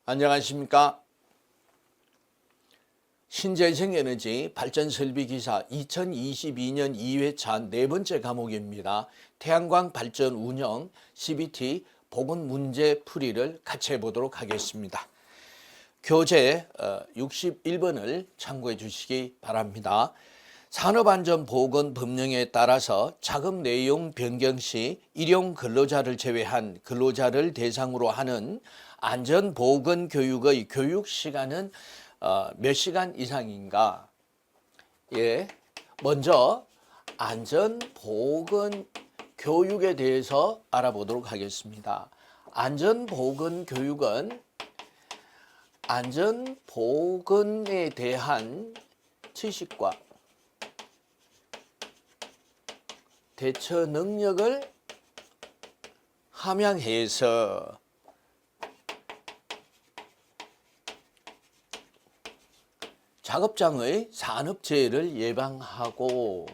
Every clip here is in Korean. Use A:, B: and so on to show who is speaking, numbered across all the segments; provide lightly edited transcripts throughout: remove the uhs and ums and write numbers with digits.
A: 안녕하십니까. 신재생에너지 발전설비기사 2022년 2회차 네 번째 과목입니다. 태양광 발전 운영 CBT 보건 문제 풀이를 같이 해보도록 하겠습니다. 교재 61번을 참고해 주시기 바랍니다. 산업안전보건법령에 따라서 작업 내용 변경 시 일용 근로자를 제외한 근로자를 대상으로 하는 안전보건교육의 교육시간은 몇 시간 이상인가? 예, 먼저 안전보건교육에 대해서 알아보도록 하겠습니다. 안전보건교육은 안전보건에 대한 지식과 대처 능력을 함양해서 작업장의 산업재해를 예방하고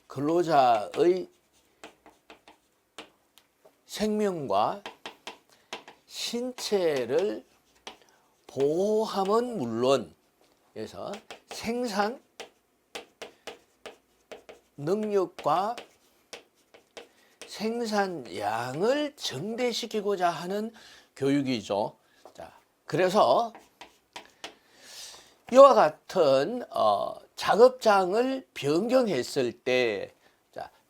A: 근로자의 생명과 신체를 보호함은 물론 그래서 생산 능력과 생산량을 증대시키고자 하는 교육이죠. 자, 그래서 이와 같은 작업장을 변경했을 때,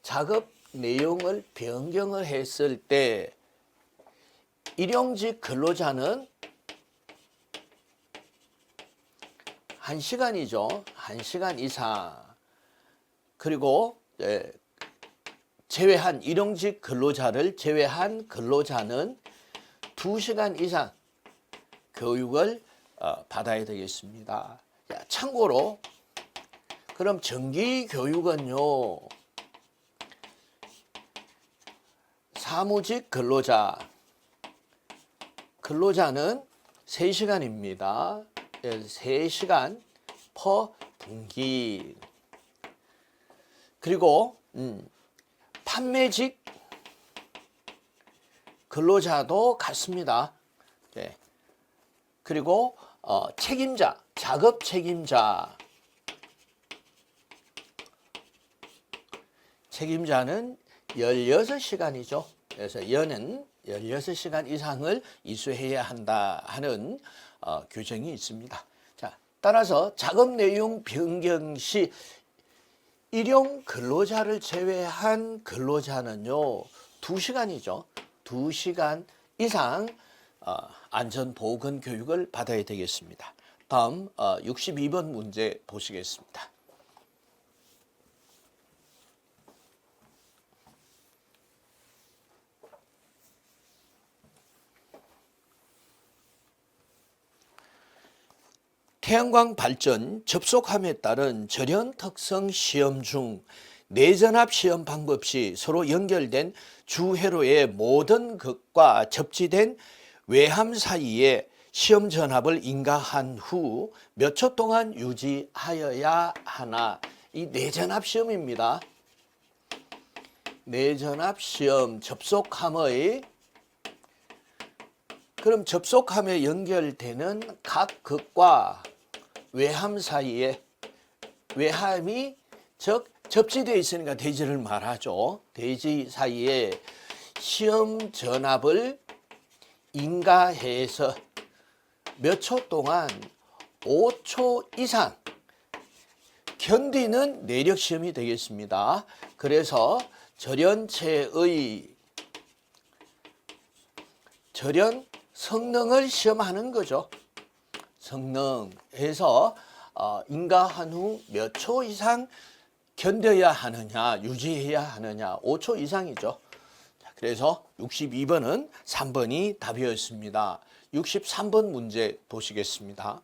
A: 작업 내용을 변경을 했을 때 일용직 근로자는 1시간이죠. 1시간 이상. 그리고 제외한 일용직 근로자를 제외한 근로자는 2시간 이상 교육을 받아야 되겠습니다. 참고로 그럼 정기 교육은요, 사무직 근로자는 3시간입니다. 3시간 퍼 분기. 그리고 판매직 근로자도 같습니다. 네. 그리고 책임자, 작업 책임자는 16시간이죠. 그래서 연은 16시간 이상을 이수해야 한다 하는 규정이 있습니다. 자, 따라서 작업 내용 변경 시 일용 근로자를 제외한 근로자는요 2시간이죠. 2시간 이상 안전보건 교육을 받아야 되겠습니다. 다음 62번 문제 보시겠습니다. 태양광 발전 접속함에 따른 절연 특성 시험 중 내전압 시험 방법 시 서로 연결된 주회로의 모든 극과 접지된 외함 사이에 시험 전압을 인가한 후 몇 초 동안 유지하여야 하나. 이 내전압 시험입니다. 내전압 시험 접속함의 그럼 접속함에 연결되는 각 극과 외함 사이에 외함이 즉 접지되어 있으니까 대지를 말하죠. 대지 사이에 시험 전압을 인가해서 몇 초 동안 5초 이상 견디는 내력 시험이 되겠습니다. 그래서 절연체의 절연 성능을 시험하는 거죠. 성능에서 인가한 후 몇 초 이상 견뎌야 하느냐, 유지해야 하느냐, 5초 이상이죠. 그래서 62번은 3번이 답이었습니다. 63번 문제 보시겠습니다.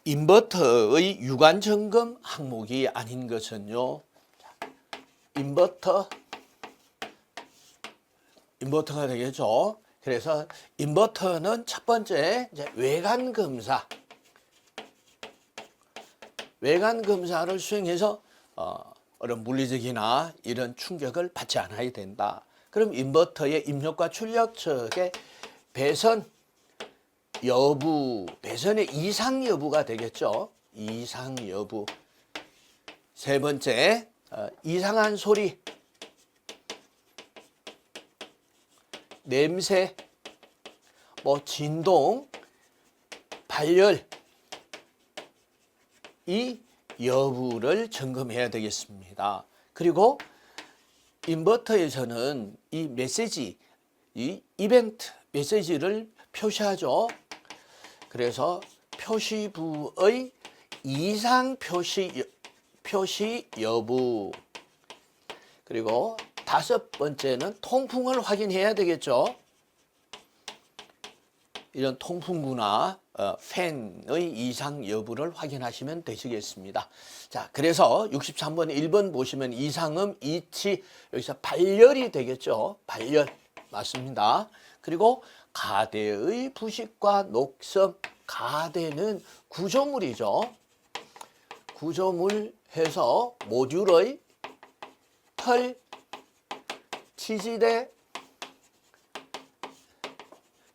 A: 인버터의 유관 점검 항목이 아닌 것은요. 인버터가 되겠죠. 그래서 인버터는 첫 번째 이제 외관 검사를 수행해서 이런 물리적이나 이런 충격을 받지 않아야 된다. 그럼 인버터의 입력과 출력 측의 배선 여부, 배선의 이상 여부가 되겠죠. 이상 여부. 세 번째, 이상한 소리, 냄새, 진동, 발열, 이 여부를 점검해야 되겠습니다. 그리고 인버터에서는 이 메시지, 이 이벤트 메시지를 표시하죠. 그래서 표시부의 이상 표시 여부. 그리고 다섯 번째는 통풍을 확인해야 되겠죠. 이런 통풍구나 팬의 이상 여부를 확인하시면 되시겠습니다. 자, 그래서 63번 1번 보시면 이상음, 이치, 여기서 발열이 되겠죠. 발열 맞습니다. 그리고 가대의 부식과 녹성, 가대는 구조물이죠. 구조물 해서 모듈의 털, 치지대,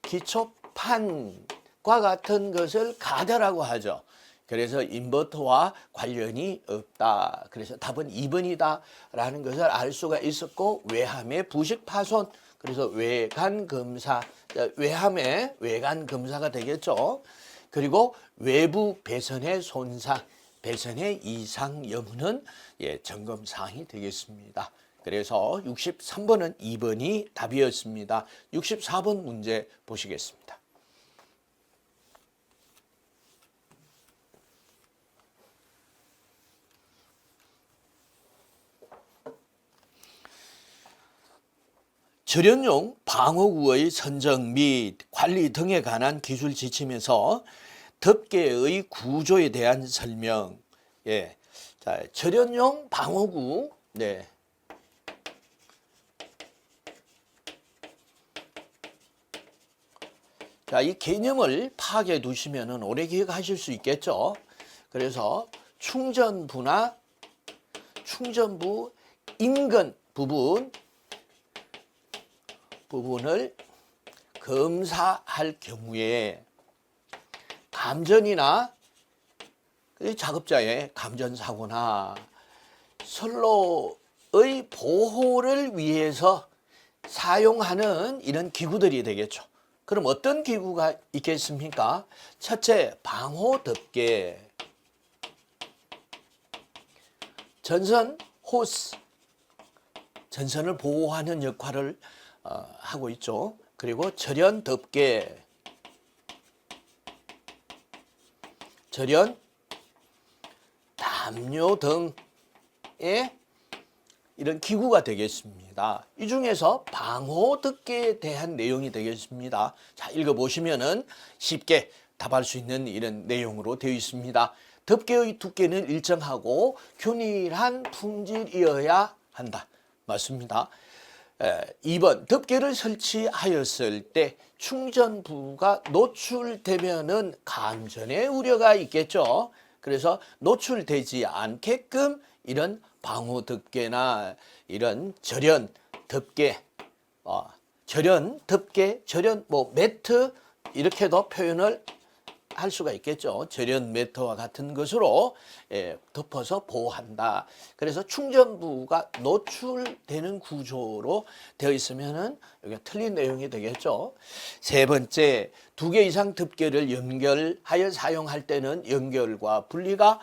A: 기초판과 같은 것을 가대라고 하죠. 그래서 인버터와 관련이 없다. 그래서 답은 2번이다 라는 것을 알 수가 있었고, 외함의 부식 파손, 그래서 외관 검사, 외함의 외관 검사가 되겠죠. 그리고 외부 배선의 손상, 배선의 이상 여부는 점검 사항이 되겠습니다. 그래서 63번은 2번이 답이었습니다. 64번 문제 보시겠습니다. 절연용 방어구의 선정 및 관리 등에 관한 기술 지침에서 덮개의 구조에 대한 설명. 자, 절연용 방어구. 자, 이 개념을 파악해 두시면은 오래 기억하실 수 있겠죠. 그래서 충전부나 충전부 인근 부분을 검사할 경우에 감전이나 작업자의 감전 사고나 선로의 보호를 위해서 사용하는 이런 기구들이 되겠죠. 그럼 어떤 기구가 있겠습니까? 첫째, 방호 덮개, 전선 호스, 전선을 보호하는 역할을 하고 있죠. 그리고 절연 덮개, 절연 담요 등의 이런 기구가 되겠습니다. 이 중에서 방호 덮개에 대한 내용이 되겠습니다. 자, 읽어보시면은 쉽게 답할 수 있는 이런 내용으로 되어 있습니다. 덮개의 두께는 일정하고 균일한 품질이어야 한다. 맞습니다. 2번, 덮개를 설치하였을 때 충전부가 노출되면은 감전의 우려가 있겠죠. 그래서 노출되지 않게끔 이런 방호 덮개나 이런 절연 덮개, 절연 덮개, 절연 매트 이렇게도 표현을 할 수가 있겠죠. 절연 매트와 같은 것으로 덮어서 보호한다. 그래서 충전부가 노출되는 구조로 되어 있으면은 여기가 틀린 내용이 되겠죠. 세 번째, 2개 이상 덮개를 연결하여 사용할 때는 연결과 분리가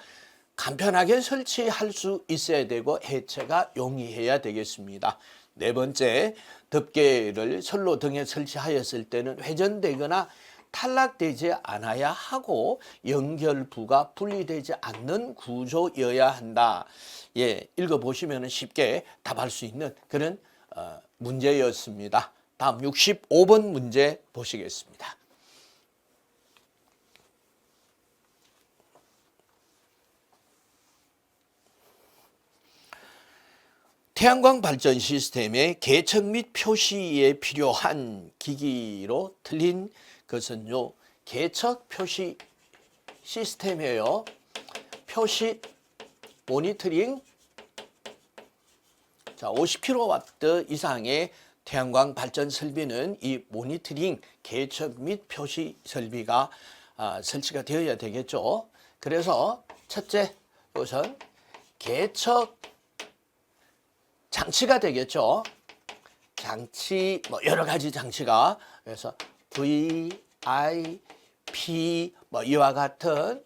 A: 간편하게 설치할 수 있어야 되고 해체가 용이해야 되겠습니다. 네 번째, 덮개를 선로 등에 설치하였을 때는 회전되거나 탈락되지 않아야 하고 연결부가 분리되지 않는 구조여야 한다. 읽어보시면 쉽게 답할 수 있는 그런 문제였습니다. 다음 65번 문제 보시겠습니다. 태양광 발전 시스템의 개척 및 표시에 필요한 기기로 틀린 것은요, 개척 표시 시스템이에요. 표시 모니터링 자, 50kW 이상의 태양광 발전 설비는 이 모니터링, 개척 및 표시 설비가 설치가 되어야 되겠죠. 그래서 첫째, 우선 개척 장치가 되겠죠. 장치, 뭐 여러 가지 장치가, 그래서 VIP, 뭐 이와 같은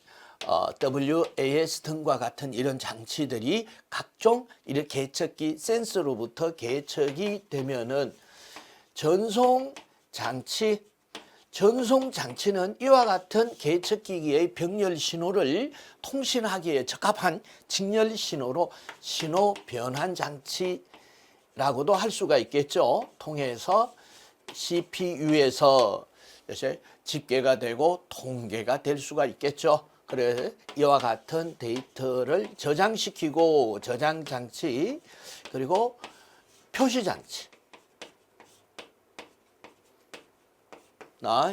A: WAS 등과 같은 이런 장치들이 각종 이런 개척기 센서로부터 개척이 되면은 전송 장치는 이와 같은 개척기기의 병렬 신호를 통신하기에 적합한 직렬 신호로 신호 변환 장치라고도 할 수가 있겠죠. 통해서 CPU에서 집계가 되고 통계가 될 수가 있겠죠. 그래서 이와 같은 데이터를 저장시키고 저장 장치, 그리고 표시 장치.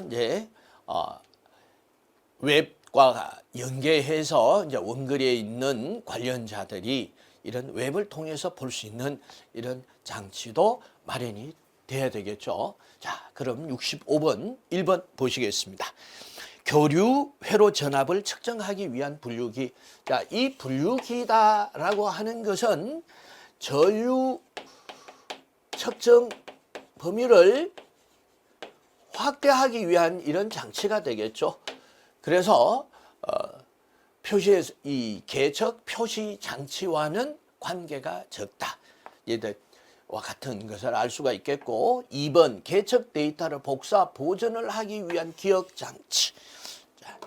A: 이제 웹과 연계해서 이제 원거리에 있는 관련자들이 이런 웹을 통해서 볼 수 있는 이런 장치도 마련이 돼야 되겠죠. 자, 그럼 65번 1번 보시겠습니다. 교류 회로 전압을 측정하기 위한 분류기. 자, 이 분류기다라고 하는 것은 전류 측정 범위를 확대하기 위한 이런 장치가 되겠죠. 그래서 표시에서 이 개척 표시 장치와는 관계가 적다. 얘들과 같은 것을 알 수가 있겠고, 2번 개척 데이터를 복사 보존을 하기 위한 기억 장치. 자,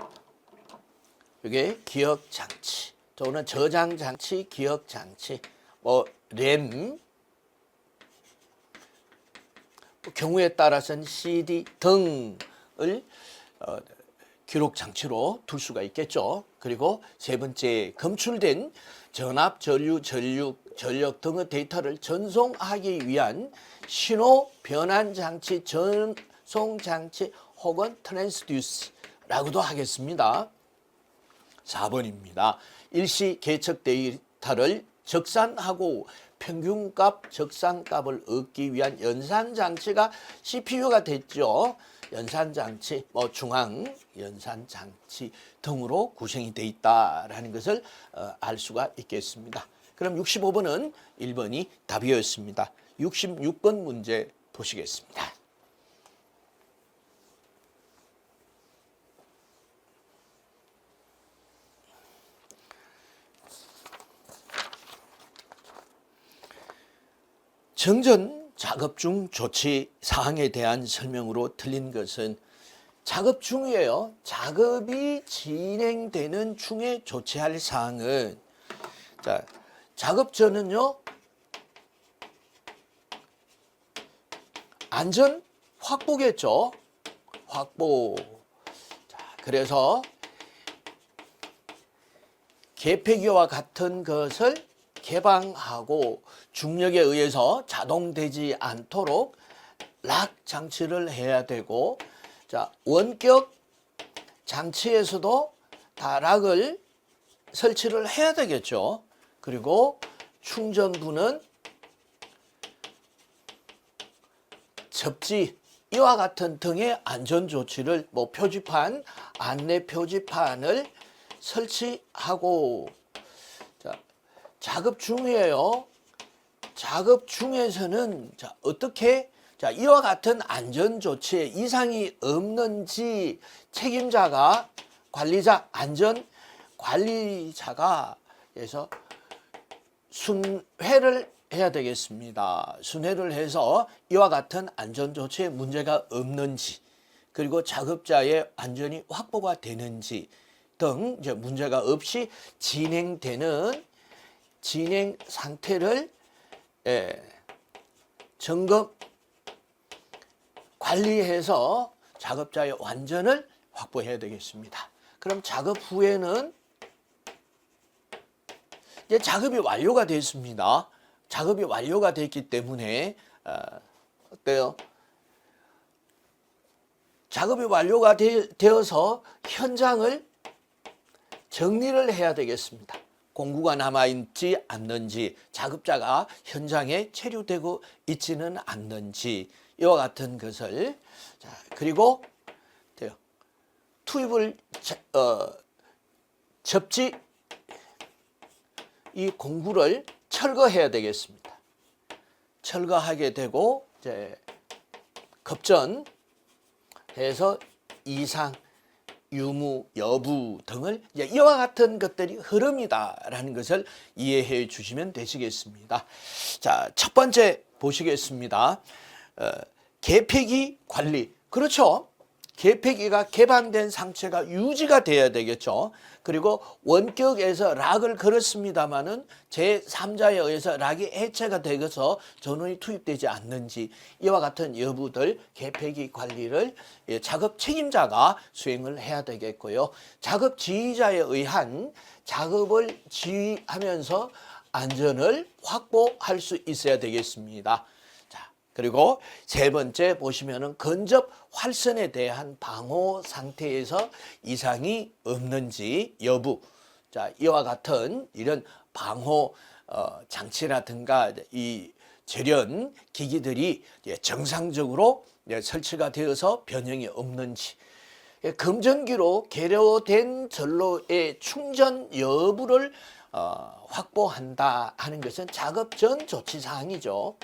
A: 이게 기억 장치 또는 저장 장치, 기억 장치, 뭐 램, 경우에 따라서는 CD 등을 기록 장치로 둘 수가 있겠죠. 그리고 세 번째, 검출된 전압, 전류, 전력 등의 데이터를 전송하기 위한 신호 변환 장치, 전송 장치 혹은 트랜스듀스라고도 하겠습니다. 4번입니다. 일시 개척 데이터를 적산하고 평균값, 적산값을 얻기 위한 연산장치가 CPU가 됐죠. 연산장치, 뭐 중앙 연산장치 등으로 구성이 되어 있다라는 것을 알 수가 있겠습니다. 그럼 65번은 1번이 답이었습니다. 66번 문제 보시겠습니다. 정전 작업 중 조치 사항에 대한 설명으로 틀린 것은 작업 중이에요. 작업이 진행되는 중에 조치할 사항은, 자, 작업 전은요, 안전 확보겠죠. 확보. 자, 그래서 개폐기와 같은 것을 개방하고 중력에 의해서 자동되지 않도록 락 장치를 해야 되고, 자, 원격 장치에서도 다 락을 설치를 해야 되겠죠. 그리고 충전부는 접지, 이와 같은 등의 안전 조치를, 뭐 표지판, 안내 표지판을 설치하고, 자, 작업 중이에요. 작업 중에서는 자, 어떻게, 자, 이와 같은 안전 조치에 이상이 없는지 책임자가, 관리자, 안전 관리자가 해서 순회를 해야 되겠습니다. 순회를 해서 이와 같은 안전 조치에 문제가 없는지, 그리고 작업자의 안전이 확보가 되는지 등 이제 문제가 없이 진행되는 진행 상태를 점검 관리해서 작업자의 안전을 확보해야 되겠습니다. 그럼 작업 후에는 이제 작업이 완료가 됐습니다. 작업이 완료가 됐기 때문에 어때요? 작업이 완료가 되어서 현장을 정리를 해야 되겠습니다. 공구가 남아있지 않는지, 작업자가 현장에 체류되고 있지는 않는지, 이와 같은 것을, 자, 그리고 투입을 접지 이 공구를 철거해야 되겠습니다. 철거하게 되고 이제 급전해서 이상, 유무, 여부 등을 이와 같은 것들이 흐름이다라는 것을 이해해 주시면 되시겠습니다. 자, 첫 번째 보시겠습니다. 개폐기 관리. 그렇죠. 개폐기가 개방된 상태가 유지가 돼야 되겠죠. 그리고 원격에서 락을 걸었습니다마는 제3자에 의해서 락이 해체가 되어서 전원이 투입되지 않는지, 이와 같은 여부들 개폐기 관리를 작업 책임자가 수행을 해야 되겠고요. 작업 지휘자에 의한 작업을 지휘하면서 안전을 확보할 수 있어야 되겠습니다. 그리고 세 번째 보시면은 근접 활선에 대한 방호 상태에서 이상이 없는지 여부. 자, 이와 같은 이런 방호 장치라든가 이 절연 기기들이 정상적으로 설치가 되어서 변형이 없는지, 금전기로 계류된 전로의 충전 여부를 확보한다 하는 것은 작업 전 조치 사항이죠.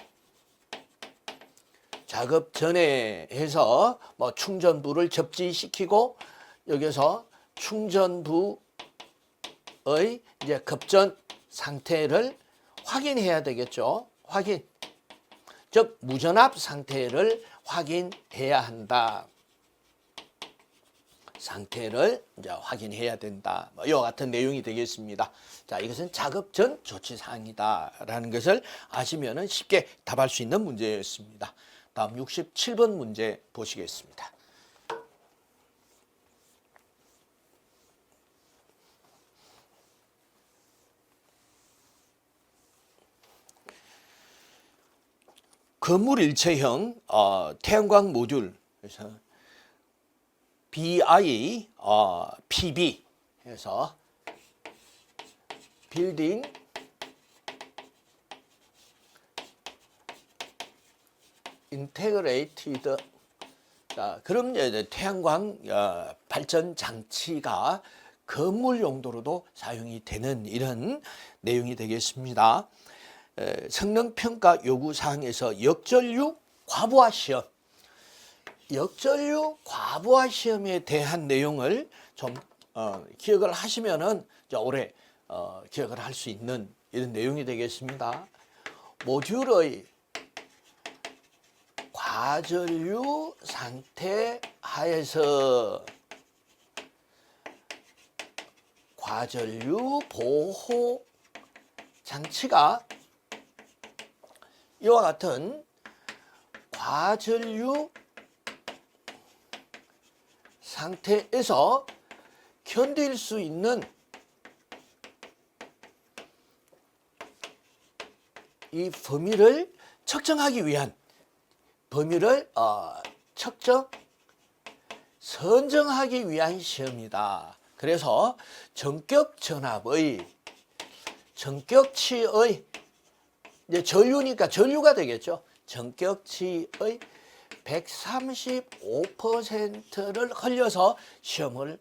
A: 작업 전에 해서 충전부를 접지시키고 여기서 충전부의 이제 급전 상태를 확인해야 되겠죠. 확인. 즉 무전압 상태를 확인해야 한다. 상태를 이제 확인해야 된다. 이와 같은 내용이 되겠습니다. 자, 이것은 작업 전 조치 사항이다라는 것을 아시면은 쉽게 답할 수 있는 문제였습니다. 다음 67번 문제 보시겠습니다. 건물 일체형 태양광 모듈, 그래서 BI, PB 해서 빌딩 인테그레이티드. 자, 그럼 태양광 발전 장치가 건물 용도로도 사용이 되는 이런 내용이 되겠습니다. 성능 평가 요구 사항에서 역전류 과부하 시험, 역전류 과부하 시험에 대한 내용을 좀 기억을 하시면은 오래 기억을 할 수 있는 이런 내용이 되겠습니다. 모듈의 과전류 상태 하에서 과전류 보호 장치가 이와 같은 과전류 상태에서 견딜 수 있는 이 범위를 측정하기 위한 범위를 선정하기 위한 시험이다. 그래서 전격 전압의 전격치의 이제 전류니까 전류가 되겠죠. 전격치의 135%를 흘려서 시험을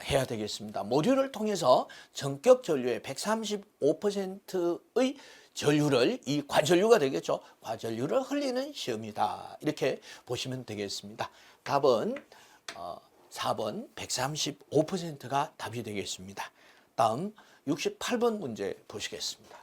A: 해야 되겠습니다. 모듈을 통해서 전격 전류의 135%의 전류를, 이 과전류가 되겠죠. 과전류를 흘리는 시험이다. 이렇게 보시면 되겠습니다. 답은 4번 135%가 답이 되겠습니다. 다음 68번 문제 보시겠습니다.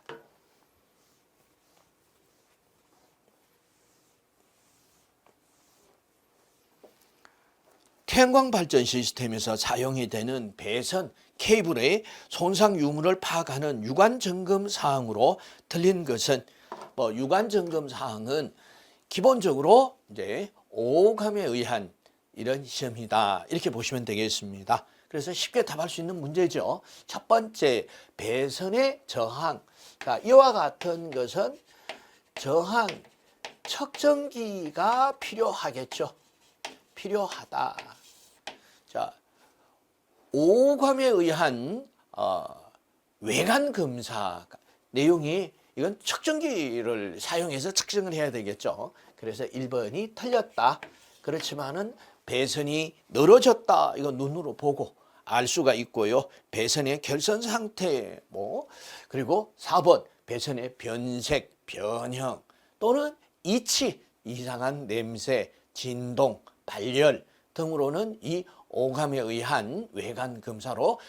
A: 태양광 발전 시스템에서 사용이 되는 배선 케이블의 손상 유무를 파악하는 유관 점검 사항으로 틀린 것은, 유관 점검 사항은 기본적으로 이제 오감에 의한 이런 시험이다. 이렇게 보시면 되겠습니다. 그래서 쉽게 답할 수 있는 문제죠. 첫 번째, 배선의 저항. 자, 이와 같은 것은 저항 측정기가 필요하겠죠. 필요하다. 자, 오감에 의한 외관 검사 내용이 이건 측정기를 사용해서 측정을 해야 되겠죠. 그래서 1번이 틀렸다. 그렇지만은 배선이 늘어졌다. 이거 눈으로 보고 알 수가 있고요. 배선의 결선 상태 그리고 4번 배선의 변색, 변형 또는 이치, 이상한 냄새, 진동, 발열 등으로는 이 오감에 의한 외관 검사로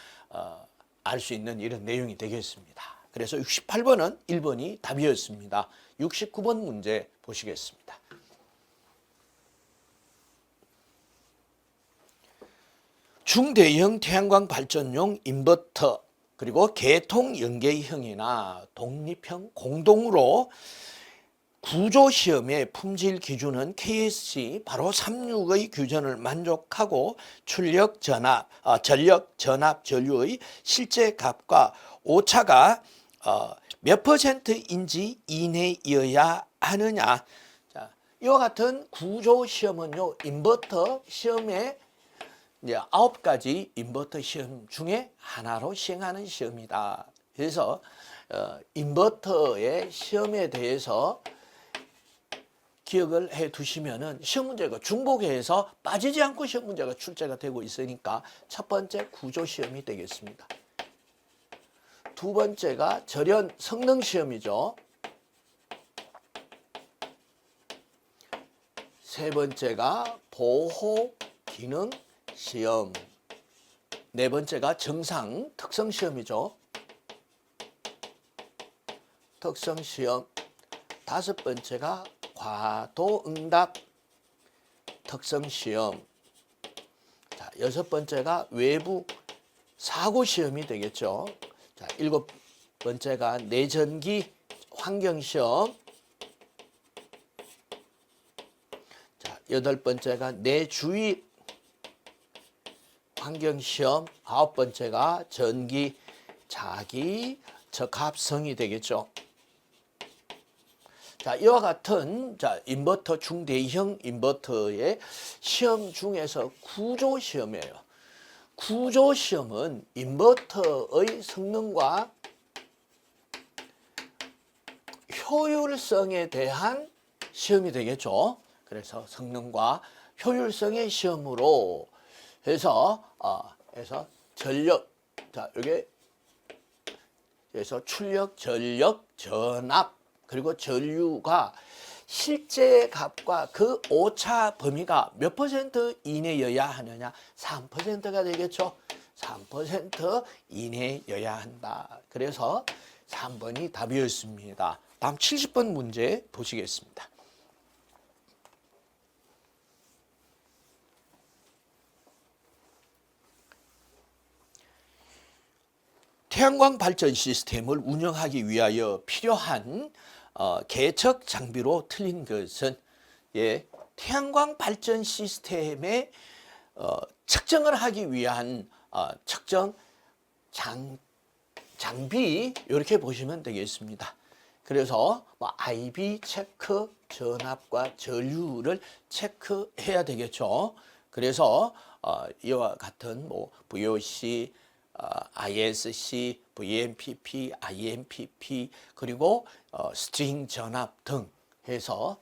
A: 알 수 있는 이런 내용이 되겠습니다. 그래서 68번은 1번이 답이었습니다. 69번 문제 보시겠습니다. 중대형 태양광 발전용 인버터 그리고 계통 연계형이나 독립형 공동으로 구조시험의 품질 기준은 KSC 바로 36의 규정을 만족하고 출력 전압, 전력 전압 전류의 실제 값과 오차가 몇 %인지 이내여야 하느냐. 자, 이와 같은 구조시험은요, 인버터 시험에 이제 9가지 인버터 시험 중에 하나로 시행하는 시험이다. 그래서 인버터의 시험에 대해서 기억을 해 두시면은 시험 문제가 중복해서 빠지지 않고 시험 문제가 출제가 되고 있으니까 첫 번째 구조 시험이 되겠습니다. 두 번째가 절연 성능 시험이죠. 세 번째가 보호 기능 시험. 네 번째가 정상 특성 시험이죠. 특성 시험. 다섯 번째가 과도응답 특성 시험. 자, 여섯 번째가 외부 사고 시험이 되겠죠. 자, 일곱 번째가 내전기 환경 시험. 자, 여덟 번째가 내주위 환경 시험. 아홉 번째가 전기 자기 적합성이 되겠죠. 자, 이와 같은 인버터 중대형 인버터의 시험 중에서 구조 시험이에요. 구조 시험은 인버터의 성능과 효율성에 대한 시험이 되겠죠. 그래서 성능과 효율성의 시험으로 해서 전력, 자, 여기 그래서 출력, 전력, 전압 그리고 전류가 실제 값과 그 오차 범위가 몇 % 이내여야 하느냐? 3%가 되겠죠. 3% 이내여야 한다. 그래서 3번이 답이었습니다. 다음 70번 문제 보시겠습니다. 태양광 발전 시스템을 운영하기 위하여 필요한 개척 장비로 틀린 것은 태양광 발전 시스템의 측정을 하기 위한 측정 장비 이렇게 보시면 되겠습니다. 그래서 IB 체크, 전압과 전류를 체크해야 되겠죠. 그래서 이와 같은 VOC, ISC, VMPP, IMPP 그리고 스트링 전압 등 해서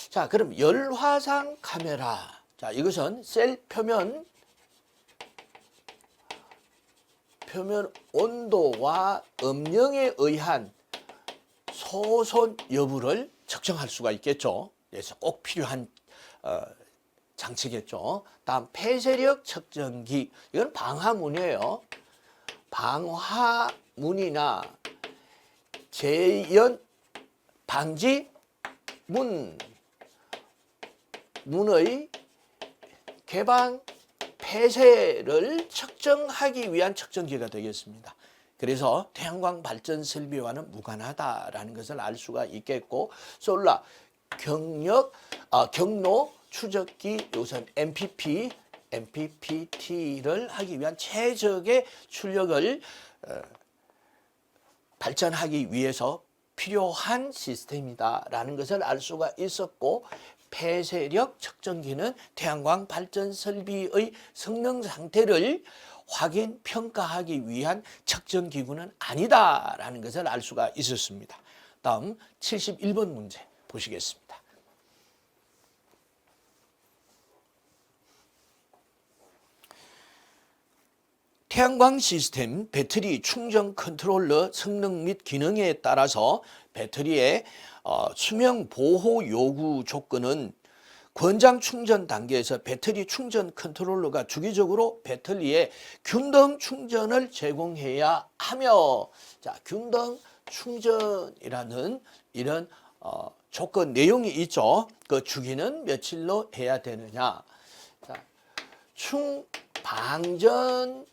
A: 자, 그럼 열화상 카메라. 자, 이것은 셀 표면 온도와 음영에 의한 소손 여부를 측정할 수가 있겠죠. 그래서 꼭 필요한 장치겠죠. 다음 폐쇄력 측정기. 이건 방화문이에요. 방화문이나 재연 방지 문의 개방 폐쇄를 측정하기 위한 측정기가 되겠습니다. 그래서 태양광 발전 설비와는 무관하다라는 것을 알 수가 있겠고, 솔라 경로 추적기 요선 MPPT를 하기 위한 최적의 출력을 발전하기 위해서 필요한 시스템이다라는 것을 알 수가 있었고, 폐쇄력 측정기는 태양광 발전 설비의 성능 상태를 확인, 평가하기 위한 측정 기구는 아니다라는 것을 알 수가 있었습니다. 다음 71번 문제 보시겠습니다. 태양광 시스템 배터리 충전 컨트롤러 성능 및 기능에 따라서 배터리의 수명 보호 요구 조건은 권장 충전 단계에서 배터리 충전 컨트롤러가 주기적으로 배터리에 균등 충전을 제공해야 하며, 자, 균등 충전이라는 이런 조건 내용이 있죠. 그 주기는 며칠로 해야 되느냐. 자, 방전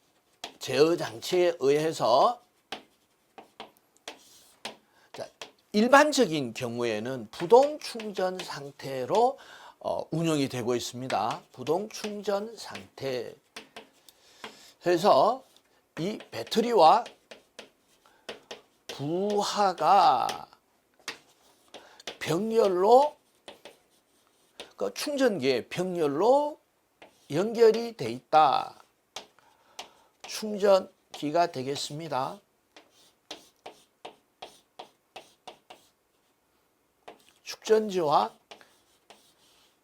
A: 제어 장치에 의해서, 자, 일반적인 경우에는 부동 충전 상태로 운영이 되고 있습니다. 부동 충전 상태. 그래서 이 배터리와 부하가 병렬로, 그 충전기에 병렬로 연결이 돼 있다. 충전기가 되겠습니다. 축전지와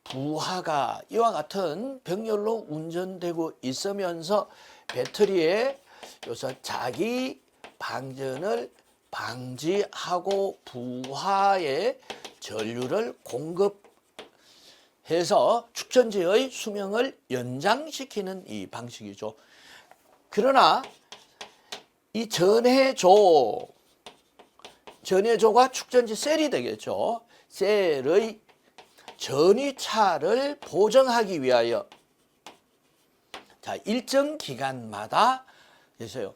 A: 부하가 이와 같은 병렬로 운전되고 있으면서 배터리에 요서 자기 방전을 방지하고 부하에 전류를 공급해서 축전지의 수명을 연장시키는 이 방식이죠. 그러나 이 전해조가 축전지 셀이 되겠죠. 셀의 전위차를 보정하기 위하여, 자, 일정 기간마다 그래서요,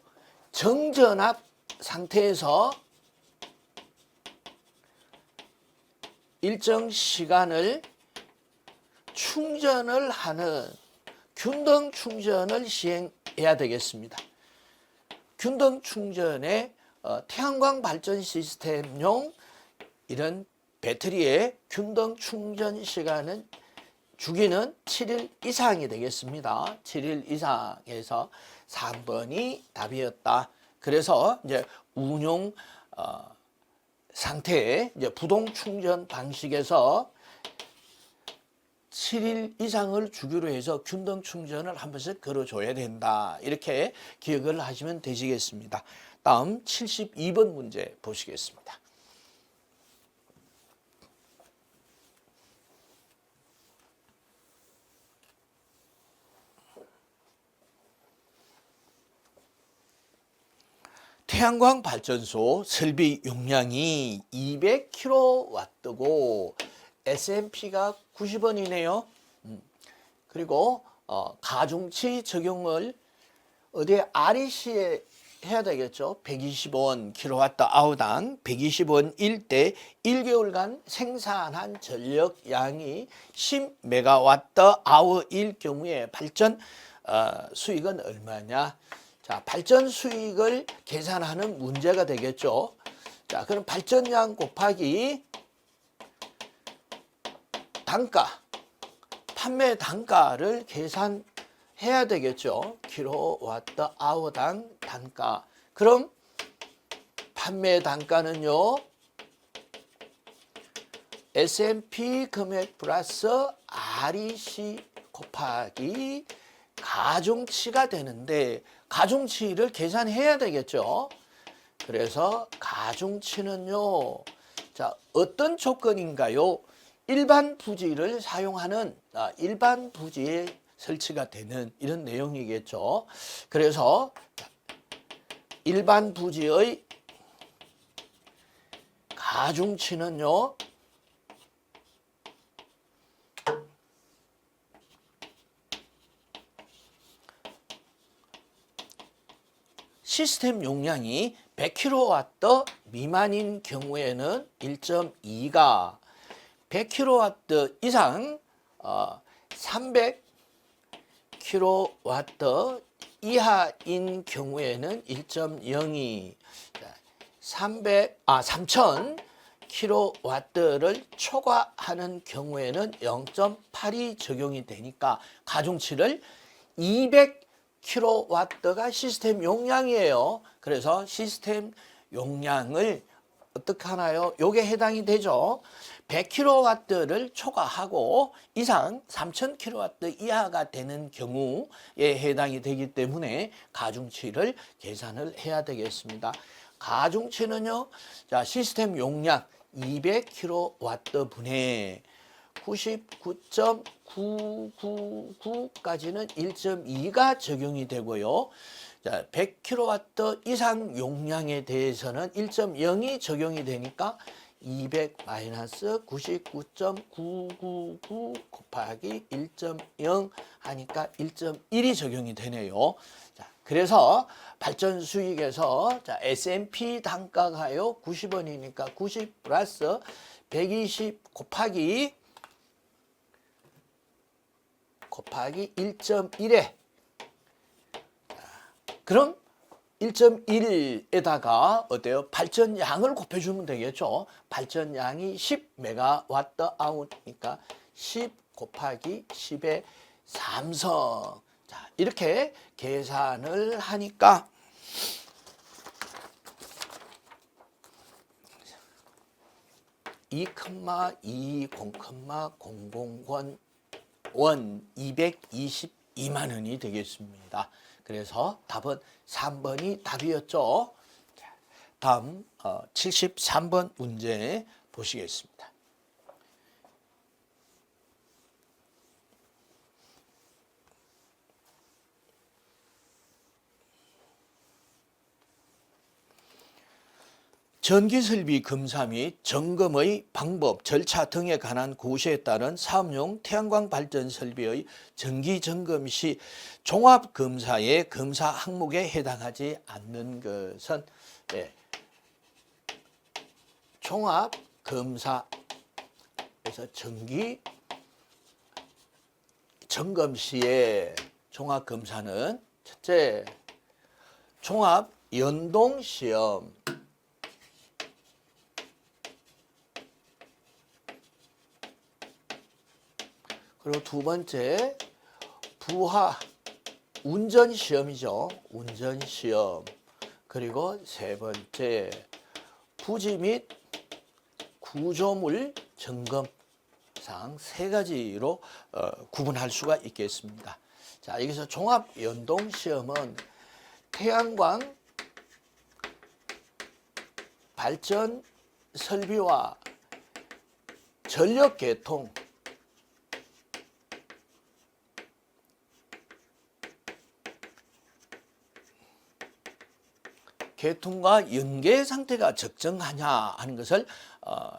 A: 정전압 상태에서 일정 시간을 충전을 하는 균등 충전을 시행해야 되겠습니다. 균등 충전에 태양광 발전 시스템용 이런 배터리의 균등 충전 시간은 주기는 7일 이상이 되겠습니다. 7일 이상에서 3번이 답이었다. 그래서 이제 운용 상태의 이제 부동 충전 방식에서 7일 이상을 주기로 해서 균등 충전을 한 번씩 걸어줘야 된다. 이렇게 기억을 하시면 되시겠습니다. 다음 72번 문제 보시겠습니다. 태양광 발전소 설비 용량이 200kW고 SMP가 90원이네요. 그리고 가중치 적용을 어디에 REC에 해야 되겠죠. 120원 kWh당 120원일 때 1개월간 생산한 전력량이 10MWh일 경우에 발전 수익은 얼마냐? 자, 발전 수익을 계산하는 문제가 되겠죠. 자, 그럼 발전량 곱하기 단가, 판매 단가를 계산해야 되겠죠. kWh당 단가. 그럼 판매 단가는요, S&P 금액 플러스 REC 곱하기 가중치가 되는데, 가중치를 계산해야 되겠죠. 그래서 가중치는요, 자, 어떤 조건인가요? 일반 부지를 사용하는 일반 부지에 설치가 되는 이런 내용이겠죠. 그래서 일반 부지의 가중치는요, 시스템 용량이 100kW 미만인 경우에는 1.2가, 100kW 이상 300kW 이하인 경우에는 1.02, 3000kW를 초과하는 경우에는 0.8이 적용이 되니까 가중치를 200 킬로와트가 시스템 용량이에요. 그래서 시스템 용량을 어떻게 하나요? 요게 해당이 되죠. 100kW를 초과하고 이상 3000kW 이하가 되는 경우에 해당이 되기 때문에 가중치를 계산을 해야 되겠습니다. 가중치는요, 자, 시스템 용량 200kW 분의 99.999까지는 1.2가 적용이 되고요. 자, 100kW 이상 용량에 대해서는 1.0이 적용이 되니까 200-99.999 곱하기 1.0 하니까 1.1이 적용이 되네요. 자, 그래서 발전 수익에서 자, S&P 단가가요 90원이니까 90 플러스 120 곱하기 1.1에 그럼 1.1에다가 어때요? 발전량을 곱해주면 되겠죠. 발전량이 10메가와트아워니까 10 곱하기 10의 3성. 자, 이렇게 계산을 하니까 2,220,000원 222만 원이 되겠습니다. 그래서 답은 3번이 답이었죠. 자, 다음 73번 문제 보시겠습니다. 전기설비 검사 및 점검의 방법, 절차 등에 관한 고시에 따른 사업용 태양광 발전 설비의 정기 점검 시 종합검사의 검사 항목에 해당하지 않는 것은 종합검사에서 정기 점검 시에 종합검사는 첫째, 종합연동시험 그리고 두 번째 부하 운전시험이죠. 운전시험. 그리고 세 번째 부지 및 구조물 점검상 세 가지로 구분할 수가 있겠습니다. 자, 여기서 종합연동시험은 태양광 발전 설비와 전력 개통 개통과 연계 상태가 적정하냐 하는 것을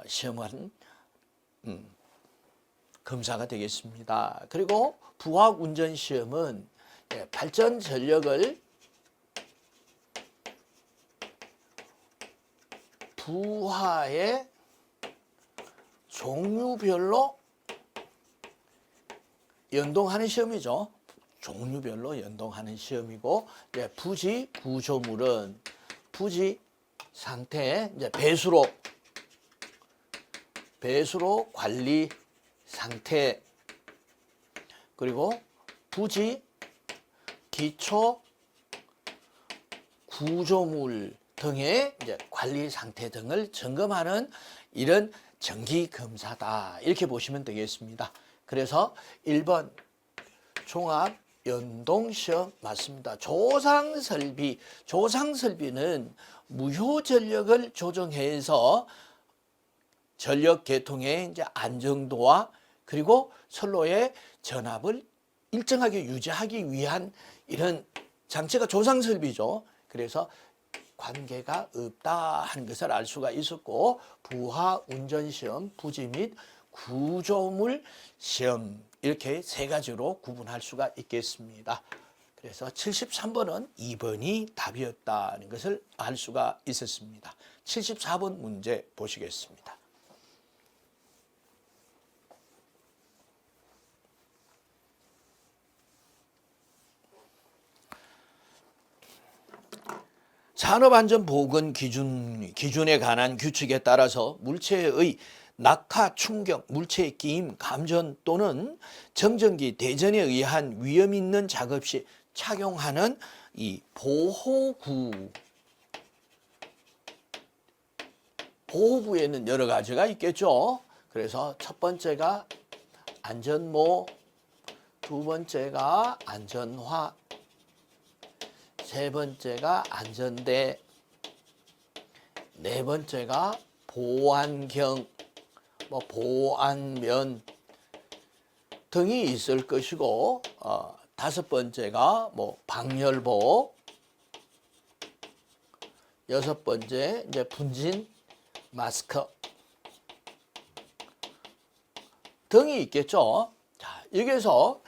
A: 시험한 검사가 되겠습니다. 그리고 부하 운전 시험은 발전 전력을 부하의 종류별로 연동하는 시험이죠. 종류별로 연동하는 시험이고 부지 구조물은 부지 상태 이제 배수로 관리 상태 그리고 부지 기초 구조물 등의 이제 관리 상태 등을 점검하는 이런 정기 검사다 이렇게 보시면 되겠습니다. 그래서 1번 종합 연동시험 맞습니다. 조상설비는 무효전력을 조정해서 전력 개통의 이제 안정도와 그리고 선로의 전압을 일정하게 유지하기 위한 이런 장치가 조상설비죠. 그래서 관계가 없다 하는 것을 알 수가 있었고 부하 운전시험, 부지 및 구조물 시험 이렇게 세 가지로 구분할 수가 있겠습니다. 그래서 73번은 2번이 답이었다는 것을 알 수가 있었습니다. 74번 문제 보시겠습니다. 산업안전보건 기준에 관한 규칙에 따라서 물체의 낙하, 충격, 물체의 끼임, 감전 또는 정전기, 대전에 의한 위험 있는 작업 시 착용하는 이 보호구에는 여러 가지가 있겠죠. 그래서 첫 번째가 안전모, 두 번째가 안전화, 세 번째가 안전대, 네 번째가 보안경, 보안면 등이 있을 것이고, 다섯 번째가 방열복, 여섯 번째 이제 분진 마스크 등이 있겠죠. 자, 여기에서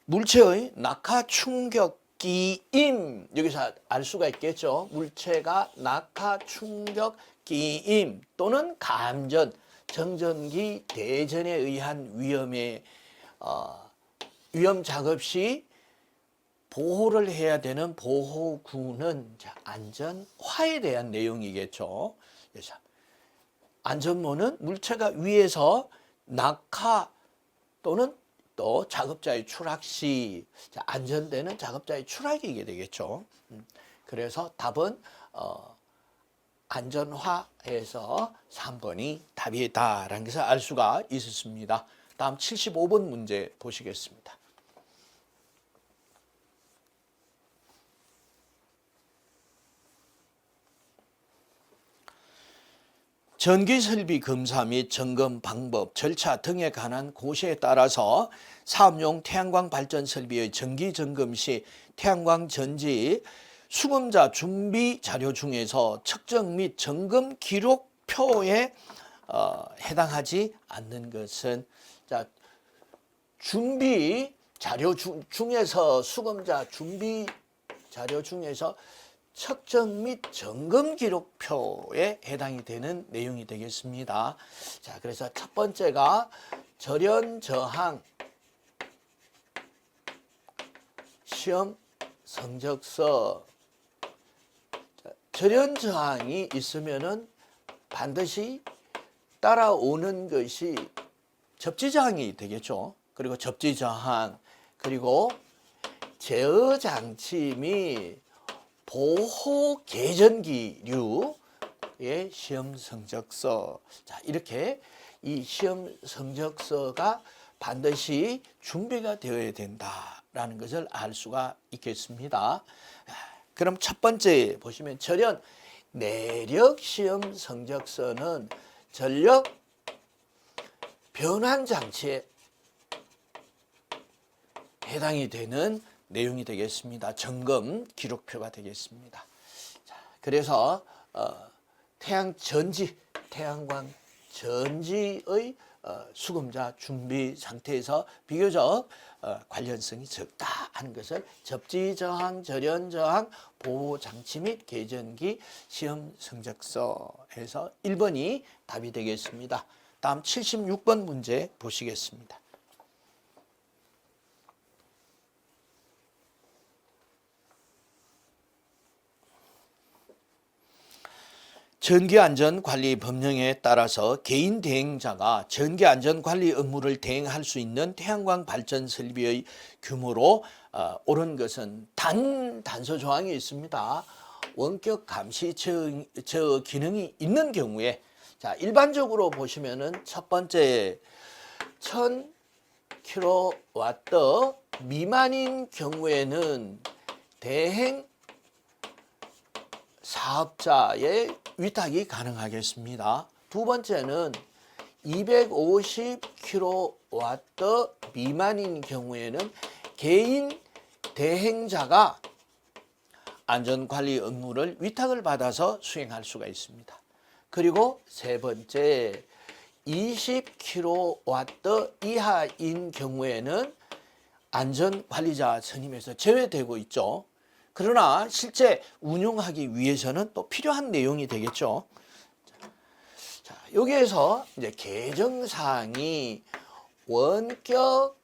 A: 물체의 낙하 충격 기임, 여기서 알 수가 있겠죠. 물체가 낙하 충격 기임 또는 감전, 정전기 대전에 의한 위험 작업 시 보호를 해야 되는 보호구는 안전화에 대한 내용이겠죠. 그래서 안전모는 물체가 위에서 낙하 또는 또 작업자의 추락 시, 안전대는 작업자의 추락이게 되겠죠. 그래서 답은 안전화에서 3번이 답이다라는 것을 알 수가 있었습니다. 다음 75번 문제 보시겠습니다. 전기설비 검사 및 점검 방법, 절차 등에 관한 고시에 따라서 사업용 태양광 발전 설비의 정기 점검 시 태양광 전지 수검자 준비 자료 중에서 측정 및 점검 기록표에 해당하지 않는 것은, 준비 자료 중에서 수검자 준비 자료 중에서 측정 및 점검 기록표에 해당이 되는 내용이 되겠습니다. 자, 그래서 첫 번째가 절연 저항 시험 성적서. 절연 저항이 있으면은 반드시 따라오는 것이 접지 저항이 되겠죠. 그리고 접지 저항, 그리고 제어 장치 및 보호 개전기류의 시험 성적서. 자, 이렇게 이 시험 성적서가 반드시 준비가 되어야 된다라는 것을 알 수가 있겠습니다. 그럼 첫 번째 보시면 절연 내력 시험 성적서는 전력 변환 장치에 해당이 되는 내용이 되겠습니다. 점검 기록표가 되겠습니다. 자, 그래서 태양광 전지의 수검자 준비 상태에서 비교적 관련성이 적다 하는 것을 접지 저항, 절연 저항, 보호 장치 및 개전기 시험 성적서에서 1번이 답이 되겠습니다. 다음 76번 문제 보시겠습니다. 전기안전관리법령에 따라서 개인 대행자가 전기안전관리 업무를 대행할 수 있는 태양광 발전 설비의 규모로 옳은 것은 단서 조항이 있습니다. 원격 감시 제어 기능이 있는 경우에, 자, 일반적으로 보시면은 첫 번째 1000kW 미만인 경우에는 대행 사업자의 위탁이 가능하겠습니다. 두 번째는 250kW 미만인 경우에는 개인 대행자가 안전관리 업무를 위탁을 받아서 수행할 수가 있습니다. 그리고 세 번째 20kW 이하인 경우에는 안전관리자 선임에서 제외되고 있죠. 그러나 실제 운용하기 위해서는 또 필요한 내용이 되겠죠. 자, 여기에서 이제 개정사항이 원격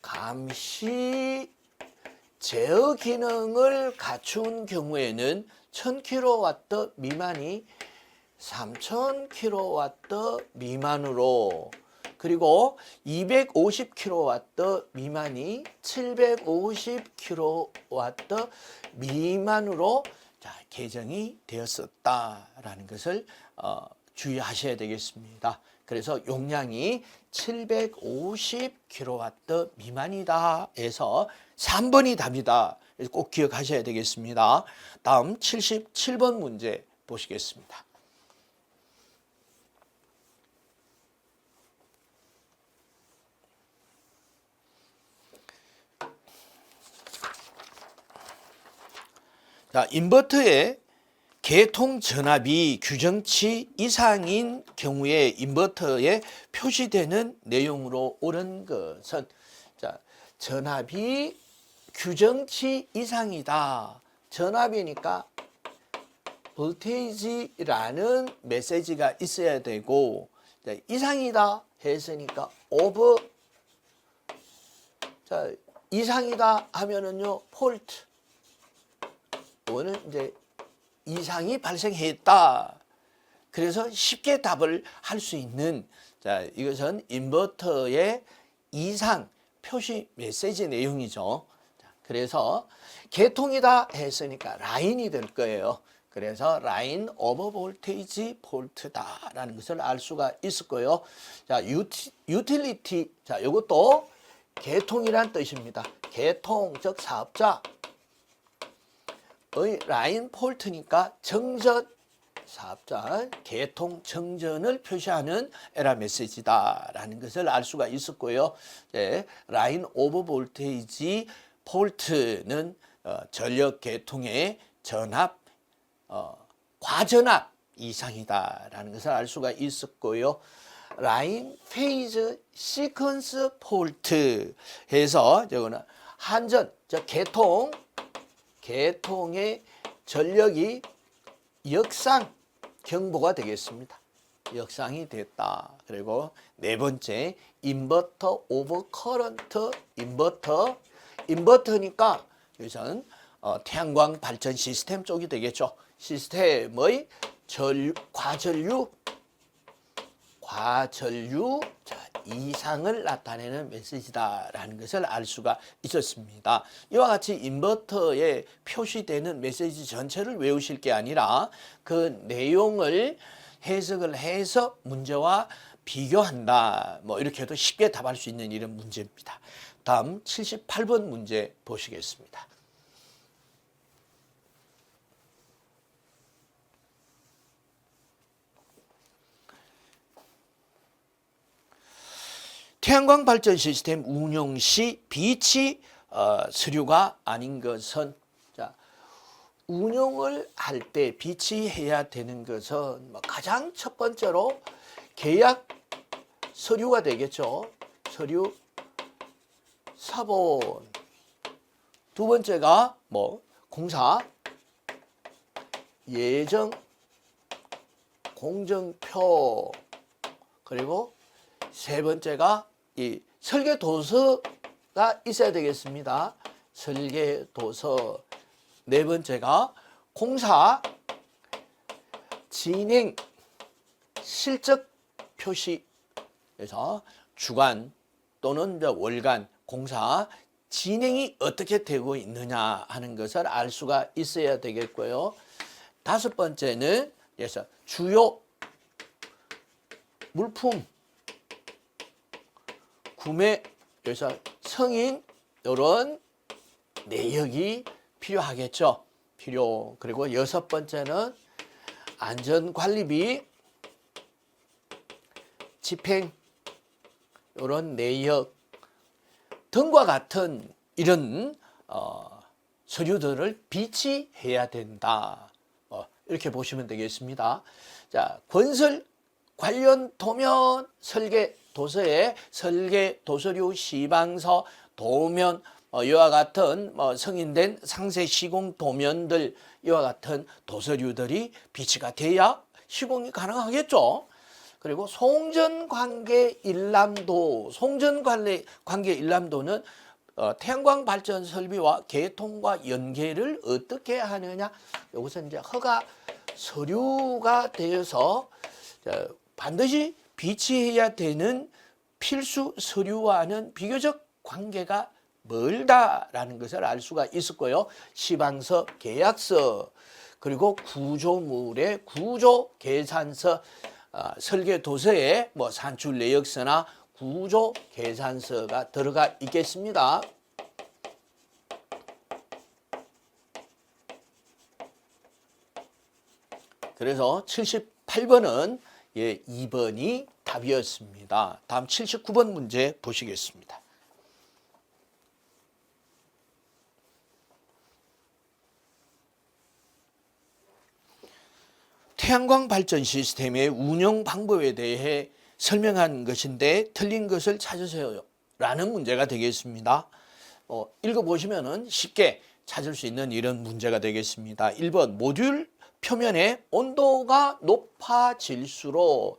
A: 감시 제어 기능을 갖춘 경우에는 1000kW 미만이 3000kW 미만으로, 그리고 250kW 미만이 750kW 미만으로 자, 개정이 되었었다라는 것을 주의하셔야 되겠습니다. 그래서 용량이 750kW 미만이다 해서 3번이 답이다. 꼭 기억하셔야 되겠습니다. 다음 77번 문제 보시겠습니다. 자, 인버터의 개통 전압이 규정치 이상인 경우에 인버터에 표시되는 내용으로 옳은 것은 자, 전압이 규정치 이상이다. 전압이니까 볼테이지라는 메시지가 있어야 되고 자, 이상이다 했으니까 오버 자, 이상이다 하면은요 폴트 이거는 이제 이상이 발생했다. 그래서 쉽게 답을 할 수 있는 자 이것은 인버터의 이상 표시 메시지 내용이죠. 자, 그래서 개통이다 했으니까 라인이 될 거예요. 그래서 라인 오버 볼테이지 폴트다라는 것을 알 수가 있을 거예요. 자 유틸리티 자 이것도 개통이란 뜻입니다. 개통 즉 사업자 의 라인 폴트니까 정전 사업자 개통 정전을 표시하는 에러 메시지다라는 것을 알 수가 있었고요. 네, 라인 오버 볼테이지 폴트는 전력 개통의 전압 과전압 이상이다라는 것을 알 수가 있었고요. 라인 페이즈 시퀀스 폴트 해서 저거는 한전 즉 개통의 전력이 역상 경보가 되겠습니다. 역상이 됐다. 그리고 네 번째 인버터 오버 커런트 인버터니까 여기서는 태양광 발전 시스템 쪽이 되겠죠. 시스템의 과전류 자, 이상을 나타내는 메시지다라는 것을 알 수가 있었습니다. 이와 같이 인버터에 표시되는 메시지 전체를 외우실 게 아니라 그 내용을 해석을 해서 문제와 비교한다. 뭐 이렇게 해도 쉽게 답할 수 있는 이런 문제입니다. 다음 78번 문제 보시겠습니다. 태양광 발전 시스템 운용 시 비치 서류가 아닌 것은 자, 운용을 할 때 비치해야 되는 것은 가장 첫 번째로 계약 서류가 되겠죠. 서류 사본. 두 번째가 공사 예정 공정표. 그리고 세 번째가 이 설계 도서가 있어야 되겠습니다. 설계 도서. 네 번째가 공사 진행 실적 표시. 그래서 주간 또는 월간 공사 진행이 어떻게 되고 있느냐 하는 것을 알 수가 있어야 되겠고요. 다섯 번째는 그래서 주요 물품 구매, 그래서 성인 이런 내역이 필요하겠죠. 그리고 여섯 번째는 안전관리비, 집행 이런 내역 등과 같은 이런 서류들을 비치해야 된다. 이렇게 보시면 되겠습니다. 자, 건설 관련 도면 설계 도서에 설계 도서류 시방서 도면 이와 같은 승인된 상세 시공 도면들 이와 같은 도서류들이 비치가 돼야 시공이 가능하겠죠. 그리고 송전관계 일람도는 태양광 발전 설비와 개통과 연계를 어떻게 하느냐. 여기서 이제 허가 서류가 되어서 반드시 비치해야 되는 필수 서류와는 비교적 관계가 멀다라는 것을 알 수가 있었고요. 시방서, 계약서, 그리고 구조물의 구조 계산서, 설계 도서에 뭐 산출 내역서나 구조 계산서가 들어가 있겠습니다. 그래서 78번은 2번이 답이었습니다. 다음 79번 문제 보시겠습니다. 태양광 발전 시스템의 운영 방법에 대해 설명한 것인데 틀린 것을 찾으세요 라는 문제가 되겠습니다. 읽어보시면 쉽게 찾을 수 있는 이런 문제가 되겠습니다. 1번 모듈 표면의 온도가 높아질수록,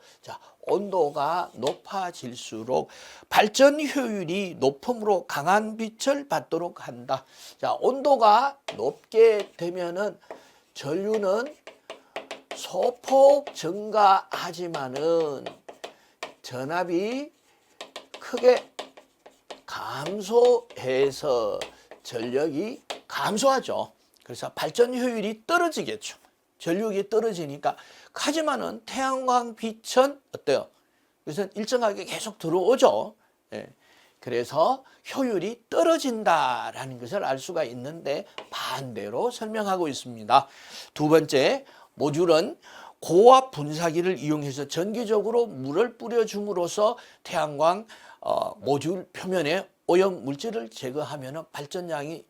A: 온도가 높아질수록 발전 효율이 높음으로 강한 빛을 받도록 한다. 온도가 높게 되면은 전류는 소폭 증가하지만은 전압이 크게 감소해서 전력이 감소하죠. 그래서 발전 효율이 떨어지겠죠. 전력이 떨어지니까. 하지만은 태양광 빛은 어때요? 그래서 일정하게 계속 들어오죠. 그래서 효율이 떨어진다라는 것을 알 수가 있는데 반대로 설명하고 있습니다. 두 번째, 모듈은 고압 분사기를 이용해서 전기적으로 물을 뿌려줌으로써 태양광 모듈 표면에 오염 물질을 제거하면 발전량이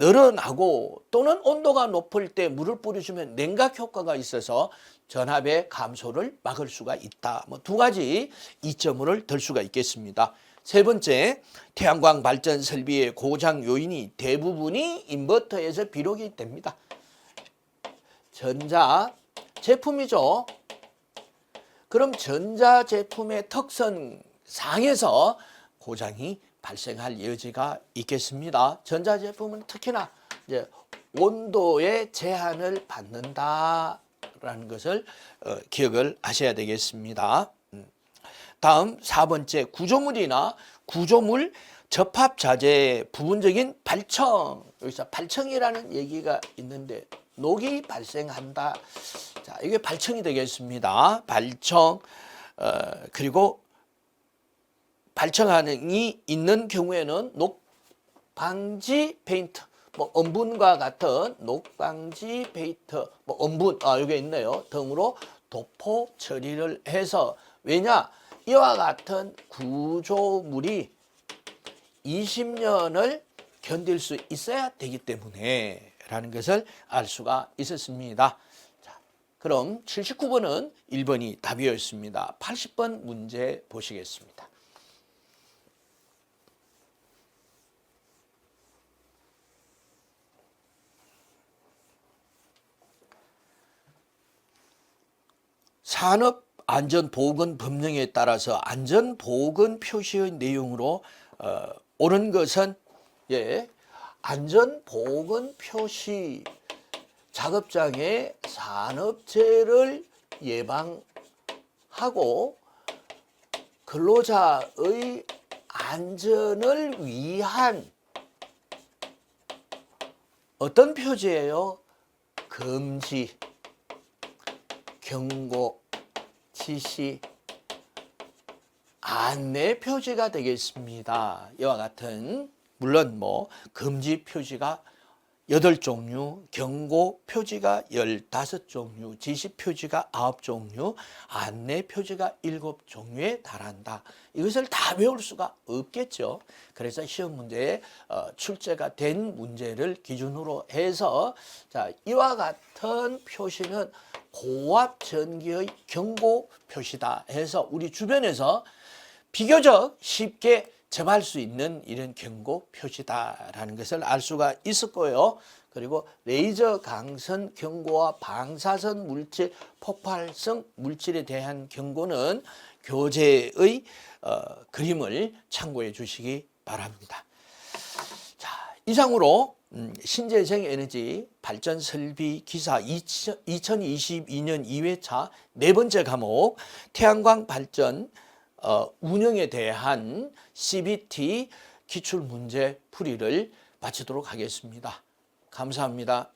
A: 늘어나고, 또는 온도가 높을 때 물을 뿌려주면 냉각 효과가 있어서 전압의 감소를 막을 수가 있다. 두 가지 이점을 들 수가 있겠습니다. 세 번째, 태양광 발전 설비의 고장 요인이 대부분이 인버터에서 비롯이 됩니다. 전자 제품이죠. 그럼 전자 제품의 특성 상에서 고장이 발생할 여지가 있겠습니다. 전자 제품은 특히나 이제 온도의 제한을 받는다라는 것을 기억을 하셔야 되겠습니다. 다음 4번째, 구조물이나 구조물 접합 자재 부분적인 발청. 여기서 발청이라는 얘기가 있는데 녹이 발생한다. 이게 발청이 되겠습니다. 발청, 그리고 발청이 있는 경우에는 녹방지 페인트, 엄분과 같은 녹방지 페인트, 엄분, 여기 있네요. 등으로 도포 처리를 해서, 왜냐? 이와 같은 구조물이 20년을 견딜 수 있어야 되기 때문에 라는 것을 알 수가 있었습니다. 그럼 79번은 1번이 답이었습니다. 80번 문제 보시겠습니다. 산업안전보건법령에 따라서 안전보건 표시의 내용으로 옳은 것은 안전보건 표시, 작업장에 산업재해를 예방하고 근로자의 안전을 위한 어떤 표지예요? 금지, 경고, 지시, 안내 표지가 되겠습니다. 이와 같은, 물론 금지 표지가 8종류, 경고 표지가 15종류, 지시 표지가 9종류, 안내 표지가 7종류에 달한다. 이것을 다 외울 수가 없겠죠. 그래서 시험 문제에 출제가 된 문제를 기준으로 해서, 이와 같은 표시는 고압 전기의 경고 표시다 해서 우리 주변에서 비교적 쉽게 접할 수 있는 이런 경고 표시다라는 것을 알 수가 있었고요. 그리고 레이저 강선 경고와 방사선 물질, 폭발성 물질에 대한 경고는 교재의 그림을 참고해 주시기 바랍니다. 이상으로 신재생 에너지 발전 설비 기사 2022년 2회차 네 번째 과목 태양광 발전 운영에 대한 CBT 기출문제 풀이를 마치도록 하겠습니다. 감사합니다.